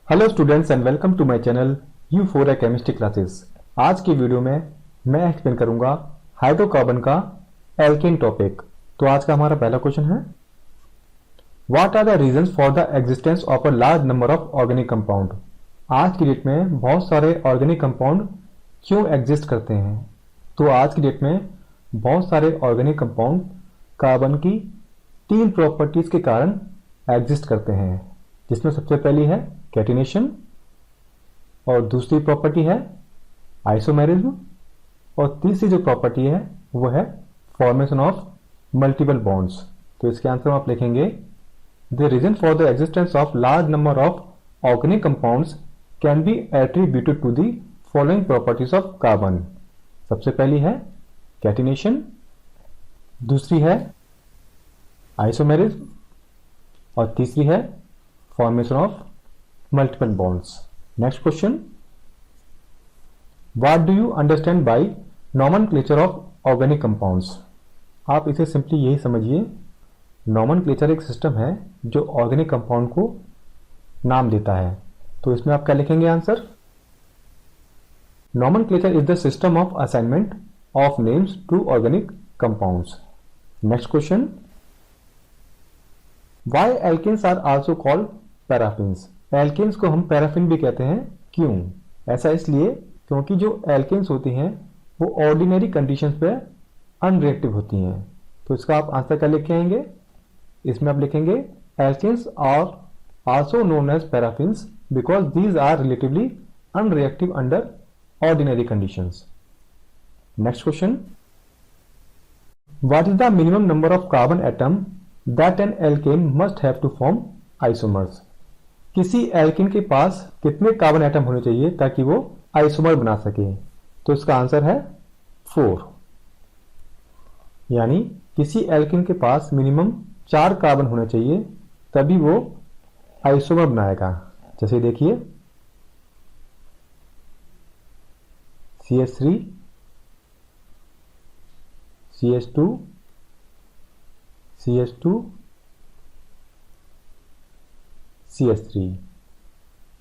Hello students and welcome to my channel U4A chemistry classes. आज की video में मैं एक्सप्लेन करूंगा हाइड्रोकार्बन का एल्केन टॉपिक। तो आज का हमारा पहला क्वेश्चन है, what are the reasons for the existence of a large number of organic compound. आज की डेट में बहुत सारे ऑर्गेनिक कंपाउंड क्यों एग्जिस्ट करते हैं। तो आज की डेट में बहुत सारे ऑर्गेनिक कंपाउंड कार्बन की तीन प्रॉपर्टीज के कारण एग्जिस्ट करते हैं, जिसमें सबसे पहली है कैटिनेशन और दूसरी प्रॉपर्टी है आइसोमेरिज्म और तीसरी जो प्रॉपर्टी है वो है फॉर्मेशन ऑफ मल्टीपल बॉन्ड्स। तो इसके आंसर में आप लिखेंगे the reason for the existence of large number of organic compounds can be attributed to the following properties of carbon. सबसे पहली है कैटिनेशन, दूसरी है आइसोमेरिज्म और तीसरी है formation of multiple bonds. Next question, what do you understand by nomenclature of organic compounds. आप इसे सिंपली यही समझिए, नॉमेनक्लेचर एक सिस्टम है जो ऑर्गेनिक कंपाउंड को नाम देता है। तो इसमें आप क्या लिखेंगे answer, nomenclature is the system of assignment of names to organic compounds. Next question, why alkanes are also called paraffins. Alkanes को हम पैराफिन भी कहते हैं, क्यों? ऐसा इसलिए क्योंकि जो एल्केन्स होती हैं वो ऑर्डिनरी कंडीशंस पे अनरिएक्टिव होती हैं। तो इसका आप आंसर क्या लिख के आएंगे, इसमें आप लिखेंगे alkanes are also known as paraffins because these are relatively unreactive under ordinary conditions. Next question, what is the minimum number of carbon atom that an alkane must have to form isomers. किसी alkane के पास कितने carbon atom होने चाहिए ताकि वो isomer बना सके। तो इसका आंसर है 4, यानी किसी एल्केन के पास मिनिमम 4 कार्बन होने चाहिए तभी वो आइसोमर बनाएगा। जैसे देखिए CH3 CH2 CH2 CH3।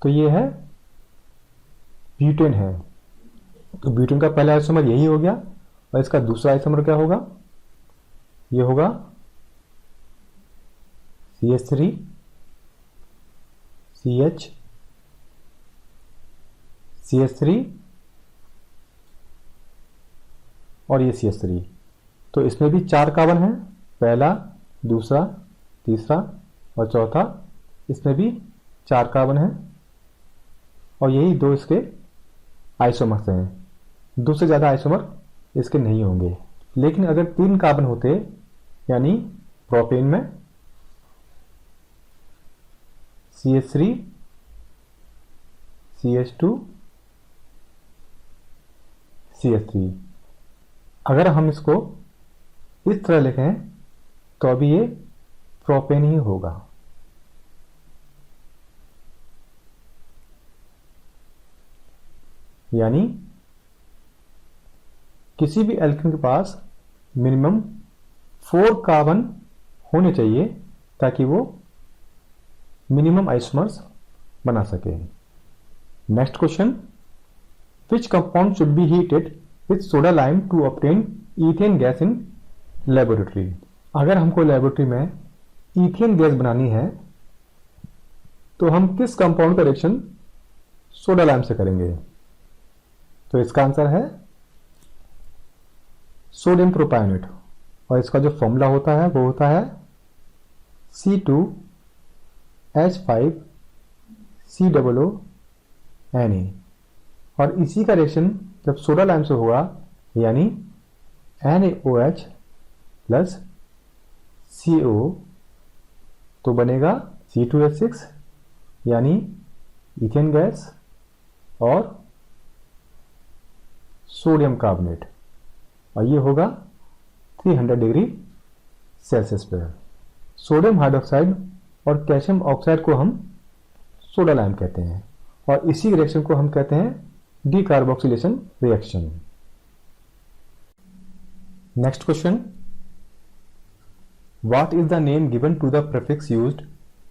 तो ये है ब्यूटेन है। तो ब्यूटेन का पहला आइसोमर यही हो गया और इसका दूसरा आइसोमर क्या होगा, ये होगा CH3 CH CH3 और ये CH3। तो इसमें भी 4 कार्बन है, पहला, दूसरा, तीसरा और चौथा, इसमें भी 4 कार्बन है और यही 2 इसके आइसोमर्स हैं। 2 से ज़्यादा आइसोमर इसके नहीं होंगे। लेकिन अगर 3 कार्बन होते, यानी प्रोपेन में CH3 CH2 CH3, अगर हम इसको इस तरह लिखें तो अभी ये प्रोपेन ही होगा। यानी किसी भी एल्केन के पास मिनिमम 4 कार्बन होने चाहिए ताकि वो मिनिमम आइसोमर्स बना सके। Next question, which compound should be heated with soda lime to obtain ethane gas in laboratory. अगर हमको लेबोरेटरी में ईथेन गैस बनानी है तो हम किस कंपाउंड का रिएक्शन सोडा लाइम से करेंगे। तो इसका आंसर है सोडियम प्रोपायोनेट और इसका जो फॉर्मूला होता है वो होता है C2H5COO और इसी का रिएक्शन जब सोडा लाइम से होगा यानी NaOH प्लस CO तो बनेगा C2H6 यानी इथेन गैस और सोडियम कार्बोनेट और ये होगा 300 डिग्री सेल्सियस पर। सोडियम हाइड्रोक्साइड और कैल्शियम ऑक्साइड को हम सोडा लाइम कहते हैं और इसी रिएक्शन को हम कहते हैं decarboxylation reaction. Next question, What is the name given to the prefix used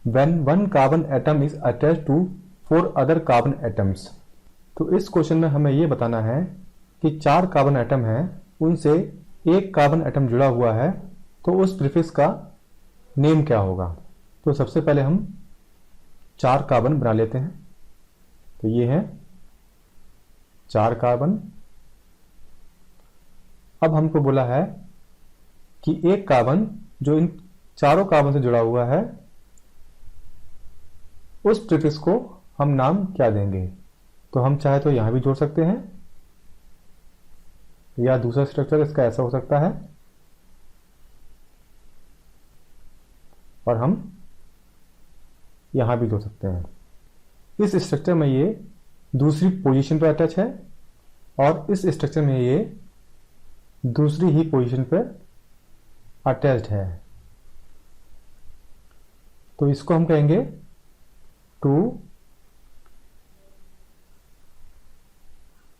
when one carbon atom is attached to 4 other carbon atoms। तो इस क्वेश्चन में हमें ये बताना है कि 4 कार्बन एटम हैं, उनसे एक कार्बन एटम जुड़ा हुआ है, तो उस प्रीफिक्स का नेम क्या होगा। तो सबसे पहले हम 4 कार्बन बना लेते हैं। तो ये है 4 कार्बन। अब हमको बोला है कि एक कार्बन जो इन चारों कार्बन से जुड़ा हुआ है, उस प्रीफिक्स को हम नाम क्या देंगे। तो हम चाहे तो यहां भी जोड़ सकते हैं, या दूसरा स्ट्रक्चर इसका ऐसा हो सकता है, और हम यहां भी जोड़ सकते हैं। इस स्ट्रक्चर में ये दूसरी पोजीशन पर अटैच है, और इस स्ट्रक्चर में ये दूसरी ही पोजीशन पर अटैच्ड है। तो इसको हम कहेंगे 2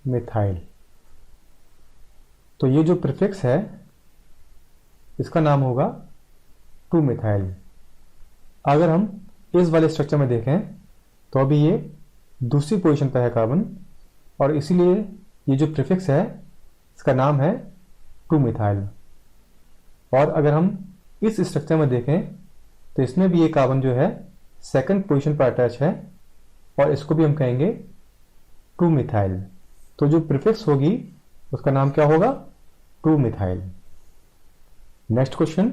मिथाइल। तो ये जो प्रीफिक्स है इसका नाम होगा 2 मिथाइल। अगर हम इस वाले स्ट्रक्चर में देखें तो अभी ये दूसरी पोजीशन पर है कार्बन, और इसीलिए ये जो प्रीफिक्स है इसका नाम है 2 मिथाइल। और अगर हम इस स्ट्रक्चर में देखें तो इसमें भी ये कार्बन जो है सेकंड पोजीशन पर अटैच है, और इसको भी हम कहेंगे 2 मिथाइल। तो जो प्रीफिक्स होगी उसका नाम क्या होगा, 2 methyl. Next question,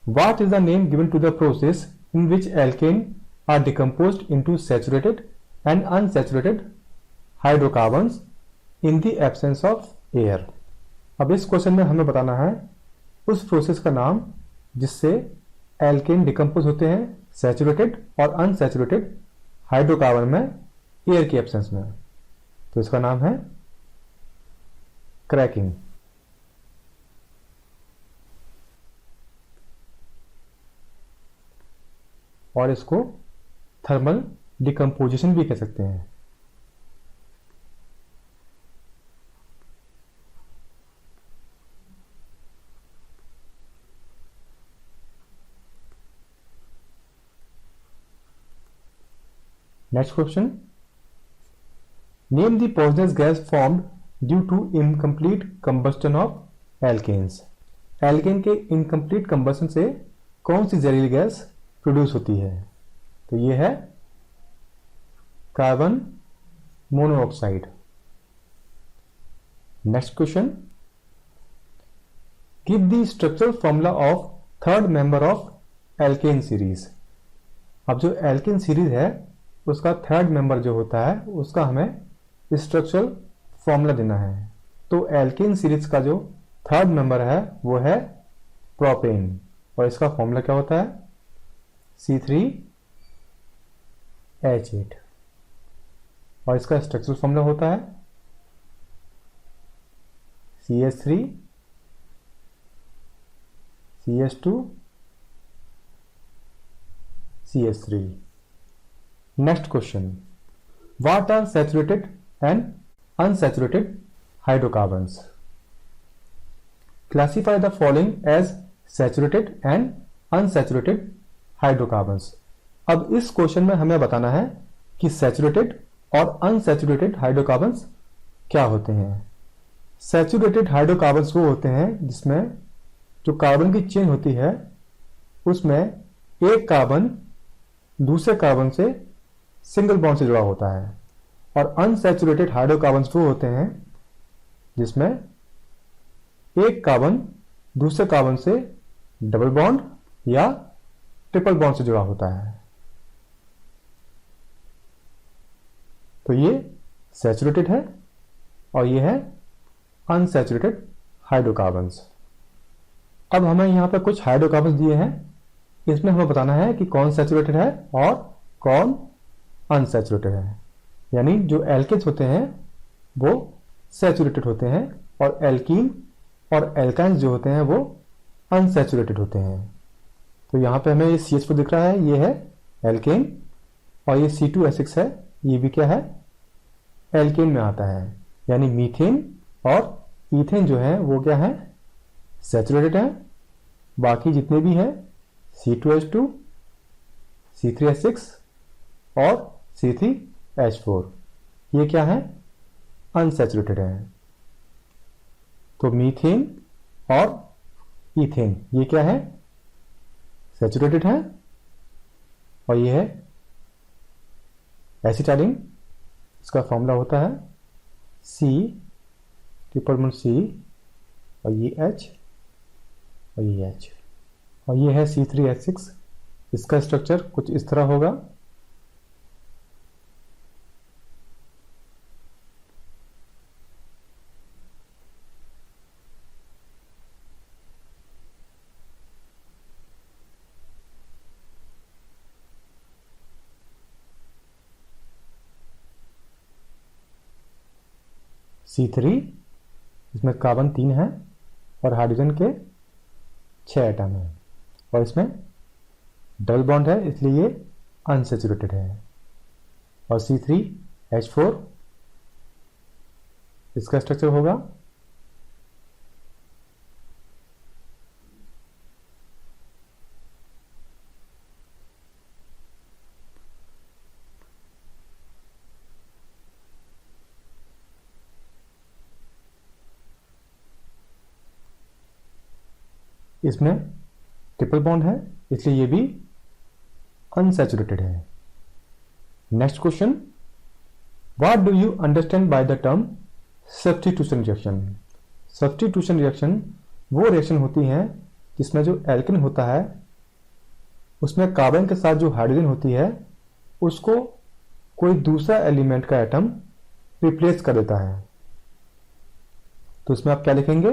what is the name given to the process in which alkane are decomposed into saturated and unsaturated hydrocarbons in the absence of air. अब इस क्वेश्चन में हमें बताना है उस प्रोसेस का नाम जिससे एल्केन डिकम्पोज होते हैं सैचुरेटेड और अनसैचुरेटेड हाइड्रोकार्बन में एयर की एब्सेंस में। तो इसका नाम है क्रैकिंग। और इसको थर्मल डिकम्पोजिशन भी कह सकते हैं। Next question, name the poisonous gas formed due to incomplete combustion of alkanes. Alkane के इनकम्प्लीट कंबस्टन से कौन सी जहरीली गैस प्रोड्यूस होती है। तो ये है carbon monoxide. Next question, give the structural formula of third member of alkene series. अब जो एल्केन सीरीज है उसका थर्ड मेंबर जो होता है उसका हमें स्ट्रक्चरल फॉर्मूला देना है। तो एल्केन सीरीज का जो थर्ड मेंबर है वो है प्रोपेन, और इसका फॉर्मूला क्या होता है, C3H8, और इसका स्ट्रक्चरल फॉर्मूला होता है CH3 CH2 CH3। Next question, what are saturated and unsaturated hydrocarbons? Classify the following as saturated and unsaturated hydrocarbons। अब इस क्वेश्चन में हमें बताना है कि सैचुरेटेड और अनसैचुरेटेड हाइड्रोकार्बन्स क्या होते हैं। सैचुरेटेड हाइड्रोकार्बन्स वो होते हैं जिसमें जो कार्बन की चेन होती है उसमें एक कार्बन दूसरे कार्बन से सिंगल बॉन्ड से जुड़ा होता है, और अनसैचुरेटेड हाइड्रोकार्बन्स वो होते हैं जिसमें एक कार्बन दूसरे कार्बन से डबल बॉन्ड या ट्रिपल बॉन्ड से जुड़ा होता है। तो ये सैचुरेटेड है और ये है अनसैचुरेटेड हाइड्रोकार्बन्स। अब हमें यहां पर कुछ हाइड्रोकार्बन्स दिए हैं, इसमें हमें बताना है कि कौन सैचुरेटेड है और कौन अनसैचुरेटेड है। यानी जो एल्केन्स होते हैं वो सैचुरेटेड होते हैं, और एल्कीन और एल्काइंस जो होते हैं वो अनसैचुरेटेड होते हैं। तो यहाँ पे हमें ये CH4 दिख रहा है, ये है एल्केन, और ये C2H6 है, ये भी क्या है, एल्केन में आता है। यानी मीथेन और ईथेन जो है वो क्या है, सैचुरेटेड है। बाकी जितने भी हैं C2H2 C3H6 और C3H4, ये क्या है, अनसैचुरेटेड है। तो मीथेन और इथेन ये क्या है, सैचुरेटेड है, और ये है एसिटाइलिन। इसका फॉर्मूला होता है C, और ये H, और ये H, और ये है C3H6। इसका स्ट्रक्चर कुछ इस तरह होगा। C3, इसमें कार्बन 3 है और हाइड्रोजन के 6 एटम है, और इसमें डबल बॉन्ड है इसलिए ये अनसैचुरेटेड है। और C3H4, इसका स्ट्रक्चर होगा इसमें ट्रिपल बॉन्ड है इसलिए ये भी अनसैचुरेटेड है। Next question, what do you understand by the term substitution reaction. Substitution reaction वो रिएक्शन होती है जिसमें जो एल्केन होता है उसमें कार्बन के साथ जो हाइड्रोजन होती है उसको कोई दूसरा एलिमेंट का एटम रिप्लेस कर देता है। तो इसमें आप क्या लिखेंगे,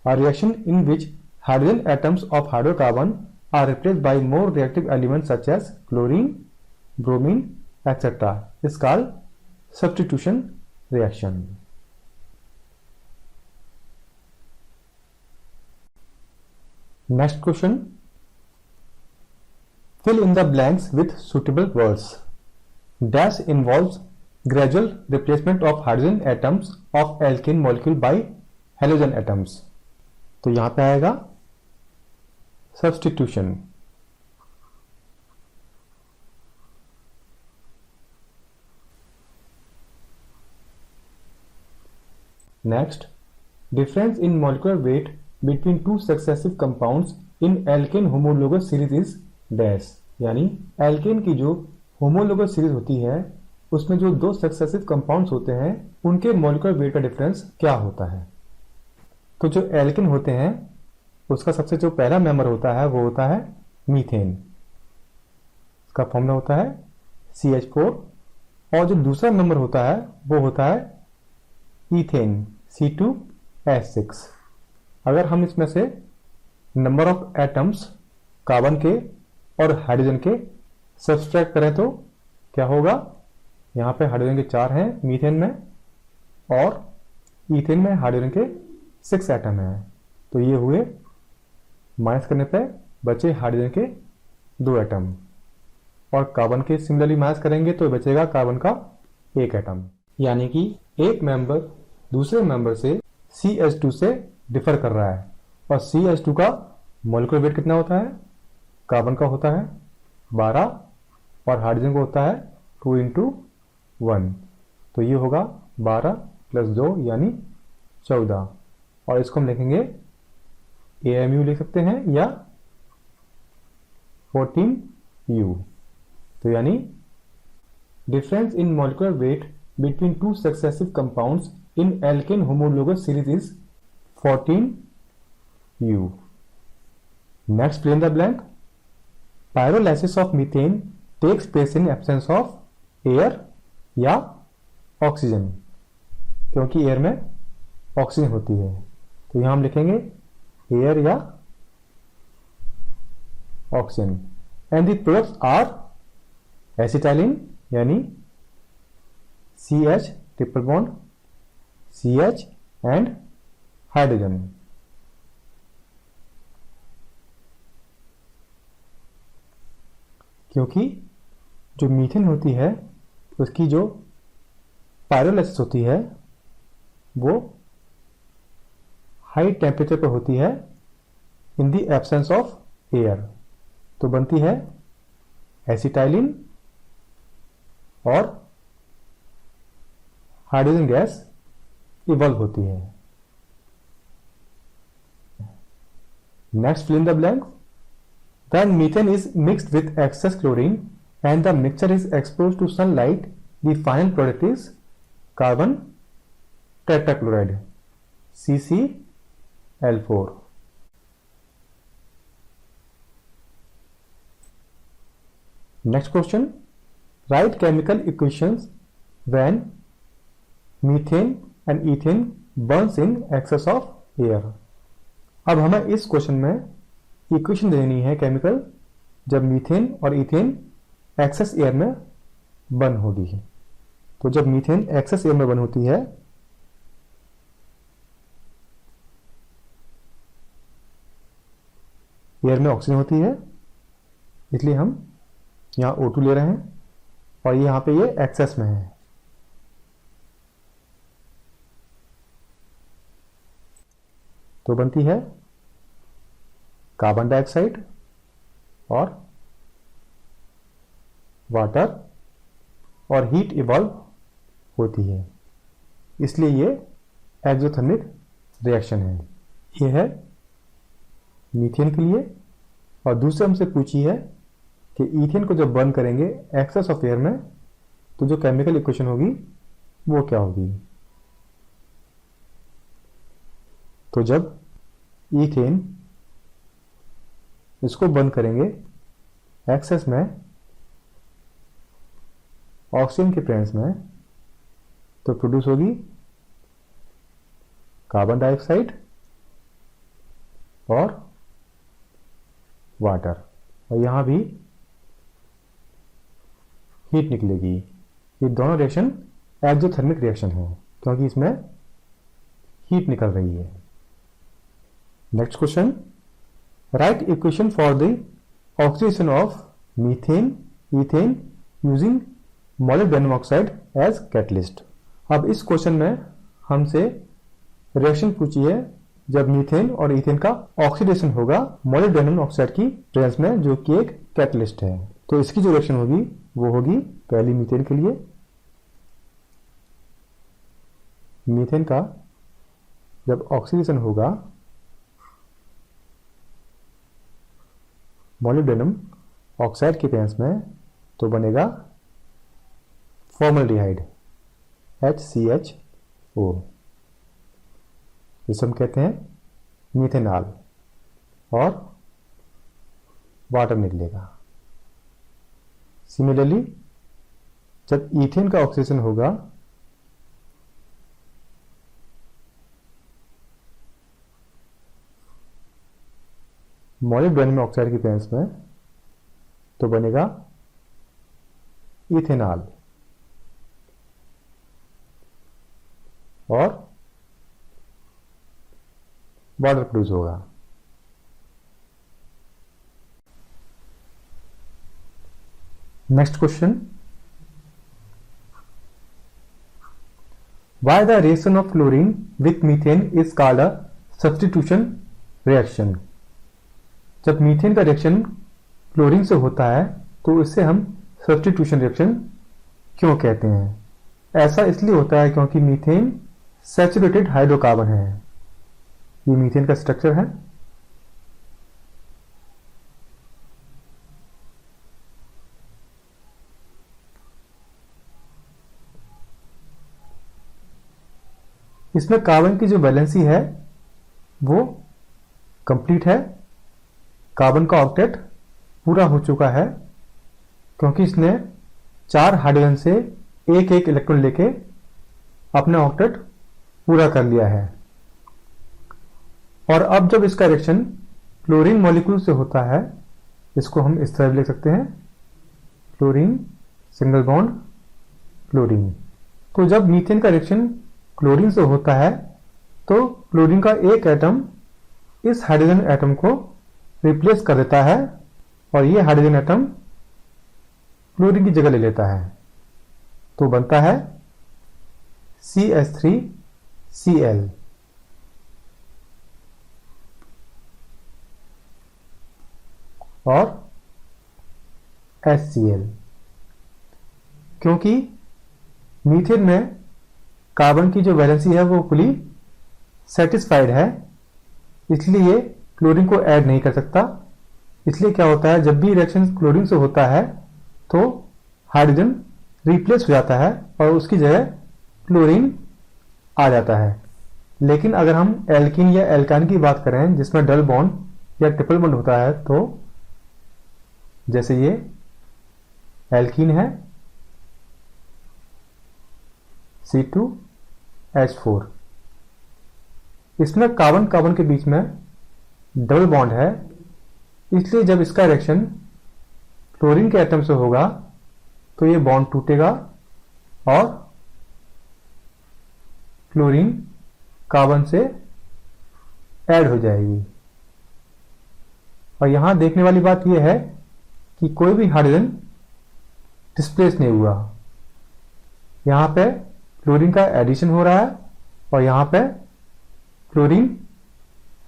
a reaction in which hydrogen atoms of hydrocarbon are replaced by more reactive elements such as chlorine, bromine, etc. is called substitution reaction. Next question, fill in the blanks with suitable words. Dash involves gradual replacement of hydrogen atoms of alkane molecule by halogen atoms. तो यहां पे आएगा substitution. Next, difference in molecular weight between two successive compounds in alkane homologous series is dash. यानी alkane की जो homologous series होती है उसमें जो दो सक्सेसिव कंपाउंड्स होते हैं उनके मॉलिक्यूलर वेट का डिफरेंस क्या होता है। तो जो एल्केन होते हैं उसका सबसे जो पहला मेंबर होता है वो होता है मीथेन, इसका फॉर्मूला होता है CH4, और जो दूसरा मेंबर होता है वो होता है इथेन C2H6। अगर हम इसमें से नंबर ऑफ एटम्स कार्बन के और हाइड्रोजन के सब्सट्रैक्ट करें तो क्या होगा, यहाँ पे हाइड्रोजन के 4 हैं मीथेन में और इथेन में हाइड्रोजन के 6 एटम हैं। तो ये हुए, माइनस करने पे बचे हाइड्रोजन के 2 एटम, और कार्बन के सिमिलरली माइनस करेंगे तो बचेगा कार्बन का 1 एटम। यानी कि एक मेंबर दूसरे मेंबर से CH2 से डिफर कर रहा है, और CH2 का मॉलिक्यूलर वेट कितना होता है, कार्बन का होता है 12 और हाइड्रोजन का होता है 2 × 1। तो ये होगा 12 + 2 यानी 14, और इसको हम लिखेंगे AMU लिख सकते हैं या 14U। तो यानी difference in molecular weight between two successive compounds in alkane homologous series is 14U। Next, fill in the blank. Pyrolysis of methane takes place in absence of air या ऑक्सीजन, क्योंकि air में oxygen होती है। तो यहां हम लिखेंगे air या oxygen. And the products are acetylene यानी CH triple bond CH and hydrogen. क्योंकि जो मीथेन होती है उसकी जो पायरोलाइसिस होती है वो हाई टेम्परेचर पर होती है इन द एब्सेंस ऑफ एयर। तो बनती है एसिटाइलिन और हाइड्रोजन गैस इवॉल्व होती है। Next fill in the blank. When methane is mixed with excess chlorine and the mixture is exposed to sunlight, the final product is carbon tetrachloride CCl4. Next question. Write chemical equations when methane and ethane burns in excess of air. अब हमें इस question में equation देनी है chemical जब methane और ethane access air में burn होगी। तो जब मीथेन एक्सेस एयर में बर्न होती है एयर में ऑक्सीजन होती है, इसलिए हम यहां O2 ले रहे हैं और यहां पे ये एक्सेस में है। तो बनती है कार्बन डाइऑक्साइड और वाटर और हीट इवॉल्व होती है, इसलिए ये एक्सोथर्मिक रिएक्शन है। ये है मीथेन के लिए। और दूसरे हमसे पूछी है कि ईथेन को जब बर्न करेंगे एक्सेस ऑफ एयर में तो जो केमिकल इक्वेशन होगी वो क्या होगी। तो जब ईथेन इसको बर्न करेंगे एक्सेस में ऑक्सीजन के प्रेजेंस में तो प्रोड्यूस होगी कार्बन डाइऑक्साइड और वाटर, और यहां भी हीट निकलेगी। ये दोनों रिएक्शन एक्सोथर्मिक रिएक्शन है क्योंकि इसमें हीट निकल रही है। Next question. Write equation for the oxidation of methane ethane using molybdenum oxide as catalyst. अब इस क्वेश्चन में हमसे रिएक्शन पूछी है जब मीथेन और ईथेन का ऑक्सीडेशन होगा मोलिब्डेनम ऑक्साइड की प्रेजेंस में, जो कि एक कैटलिस्ट है। तो इसकी जो रिएक्शन होगी वो होगी पहली मीथेन के लिए। मीथेन का जब ऑक्सीडेशन होगा मोलिब्डेनम ऑक्साइड के प्रेजेंस में तो बनेगा फॉर्मल्डिहाइड HCHO, जिसे हम कहते हैं मीथेनॉल, और वाटर निकलेगा। सिमिलरली जब ईथेन का ऑक्सीडेशन होगा मोलिब्डेनम ऑक्साइड की प्रेजेंस में तो बनेगा इथेनॉल और वाटर प्रोड्यूस होगा। Next question. Why the reaction of chlorine with methane is called a substitution reaction? जब मीथेन का रिएक्शन क्लोरीन से होता है तो इसे हम सब्स्टिट्यूशन रिएक्शन क्यों कहते हैं? ऐसा इसलिए होता है क्योंकि मीथेन सैचुरेटेड हाइड्रोकार्बन है। ये मीथेन का स्ट्रक्चर है। इसमें कार्बन की जो वैलेंसी है वो कंप्लीट है। कार्बन का ऑक्टेट पूरा हो चुका है क्योंकि इसने 4 हाइड्रोजन से एक एक इलेक्ट्रॉन लेके अपना ऑक्टेट पूरा कर लिया है। और अब जब इसका रिएक्शन क्लोरीन मॉलिक्यूल से होता है, इसको हम इस तरह लिख सकते हैं क्लोरीन सिंगल बॉन्ड क्लोरीन। तो जब मीथेन का रिएक्शन क्लोरीन से होता है तो क्लोरीन का एक एटम इस हाइड्रोजन एटम को रिप्लेस कर देता है और ये हाइड्रोजन एटम क्लोरीन की जगह ले लेता है। तो बनता है CH3Cl और HCl। क्योंकि मीथेन में कार्बन की जो वैलेंसी है वो फुली सेटिस्फाइड है, इसलिए ये क्लोरीन को ऐड नहीं कर सकता। इसलिए क्या होता है, जब भी रिएक्शन क्लोरीन से होता है तो हाइड्रोजन रिप्लेस हो जाता है और उसकी जगह क्लोरीन आ जाता है। लेकिन अगर हम एल्कीन या एल्काइन की बात करें जिसमें डबल बॉन्ड या ट्रिपल बॉन्ड होता है, तो जैसे ये एल्कीन है C2H4, इसमें कार्बन कार्बन के बीच में डबल बॉन्ड है, इसलिए जब इसका रिएक्शन क्लोरीन के एटम से होगा तो ये बॉन्ड टूटेगा और क्लोरीन कार्बन से ऐड हो जाएगी। और यहां देखने वाली बात यह है कि कोई भी हाइड्रोजन डिस्प्लेस नहीं हुआ, यहां पे क्लोरीन का एडिशन हो रहा है और यहां पे क्लोरीन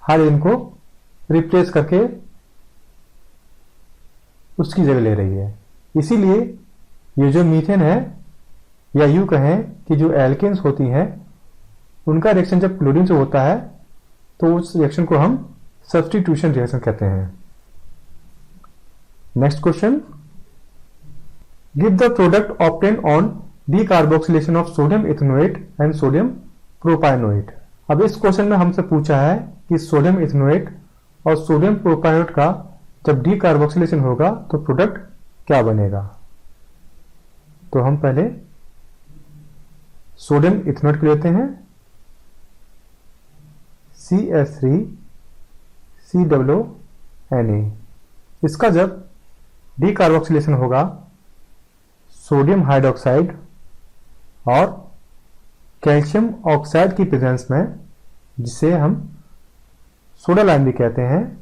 हाइड्रोजन को रिप्लेस करके उसकी जगह ले रही है। इसीलिए ये जो मीथेन है, या यूं कहें कि जो एल्केन्स होती हैं, उनका रिएक्शन जब क्लोरीन से होता है तो उस रिएक्शन को हम सब्स्टिट्यूशन रिएक्शन कहते हैं। Next question, give the product obtained on decarboxylation of sodium ethanoate and sodium propanoate. अब इस क्वेश्चन में हमसे पूछा है कि सोडियम इथेनोएट और सोडियम प्रोपायनोएट का जब डीकार्बोक्सिलेशन होगा तो प्रोडक्ट क्या बनेगा। तो हम पहले सोडियम इथेनोएट को लेते हैं, CH3COONA। इसका जब डीकार्बोक्सिलेशन होगा सोडियम हाइड्रोक्साइड और कैल्शियम ऑक्साइड की प्रेजेंस में, जिसे हम सोडा लाइम भी कहते हैं,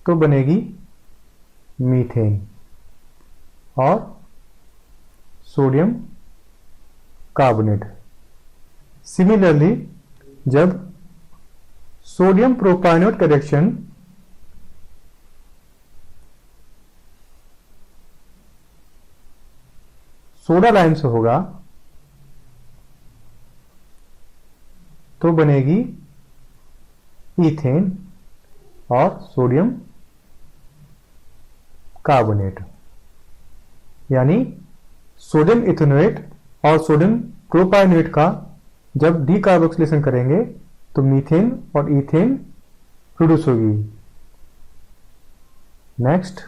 तो बनेगी मीथेन और सोडियम कार्बोनेट। सिमिलरली जब सोडियम प्रोपायनोएट का रिएक्शन सोडा लाइम से होगा तो बनेगी ईथेन और सोडियम कार्बोनेट। यानी सोडियम इथेनोएट और सोडियम प्रोपायनोएट का जब डीकार्बोक्सिलेशन करेंगे तो मीथेन और ईथेन प्रोड्यूस होगी। Next,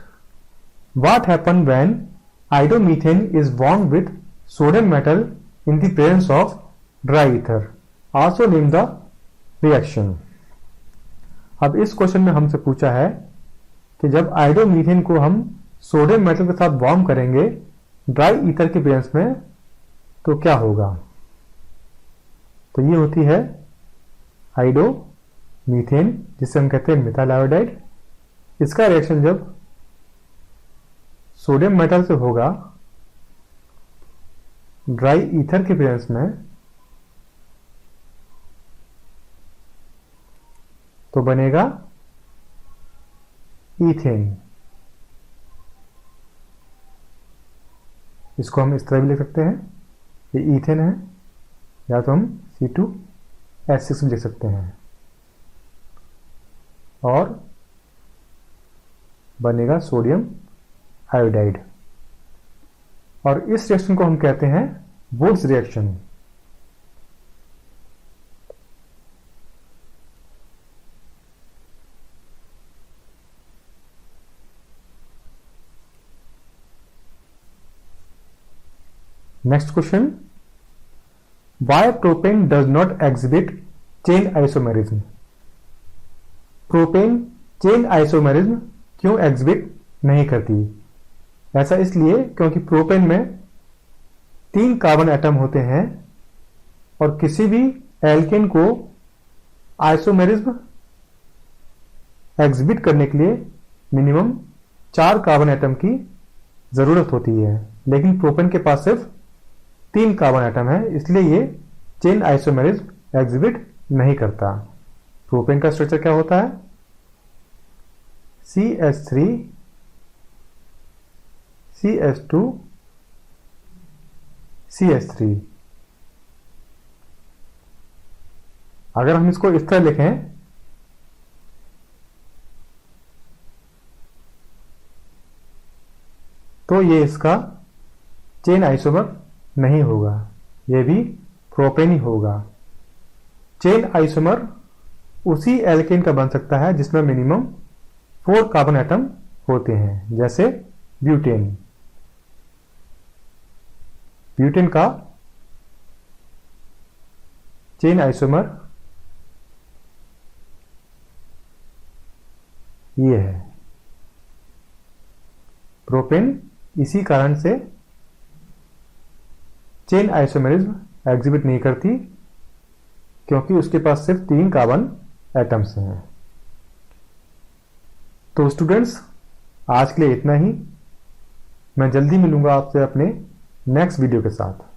what happen when iodomethane is bond with sodium metal in the presence of dry ether, also name the reaction. अब इस क्वेश्चन में हमसे पूछा है कि जब आइडोमीथेन को हम सोडियम मेटल के साथ बॉन्ड करेंगे ड्राई ईथर के प्रेजेंस में तो क्या होगा। तो ये होती है आइडोमीथेन, जिसे हम कहते हैं मिथाइल आयोडाइड। इसका रिएक्शन जब सोडियम मेटल से होगा ड्राई ईथर के प्रेजेंस में तो बनेगा ईथेन। इसको हम इस तरह भी लिख सकते हैं, ये ईथेन है, या तो हम C2H6 भी लिख सकते हैं और बनेगा सोडियम आयोडाइड। और इस रिएक्शन को हम कहते हैं Wurtz reaction. Next question, why propane does not exhibit chain isomerism. Propane chain isomerism क्यों एग्जिबिट नहीं करती। ऐसा इसलिए क्योंकि प्रोपेन में 3 कार्बन एटम होते हैं और किसी भी एल्केन को आइसोमेरिज्म एग्जिबिट करने के लिए मिनिमम 4 कार्बन एटम की जरूरत होती है, लेकिन प्रोपेन के पास सिर्फ 3 कार्बन एटम है, इसलिए ये चेन आइसोमेरिज्म एग्जिबिट नहीं करता। प्रोपेन का स्ट्रक्चर क्या होता है, CH3 CH2 CH3। अगर हम इसको इस तरह लिखें तो ये इसका चेन आइसोमर नहीं होगा, ये भी प्रोपेन ही होगा। चेन आइसोमर उसी एल्केन का बन सकता है जिसमें मिनिमम 4 कार्बन एटम होते हैं, जैसे ब्यूटेन। ब्यूटेन का चेन आइसोमर ये है। प्रोपेन इसी कारण से चेन आइसोमेरिज्म एग्जिबिट नहीं करती, क्योंकि उसके पास सिर्फ 3 कार्बन एटम्स हैं। तो स्टूडेंट्स, आज के लिए इतना ही। मैं जल्दी मिलूंगा आपसे अपने नेक्स्ट वीडियो के साथ।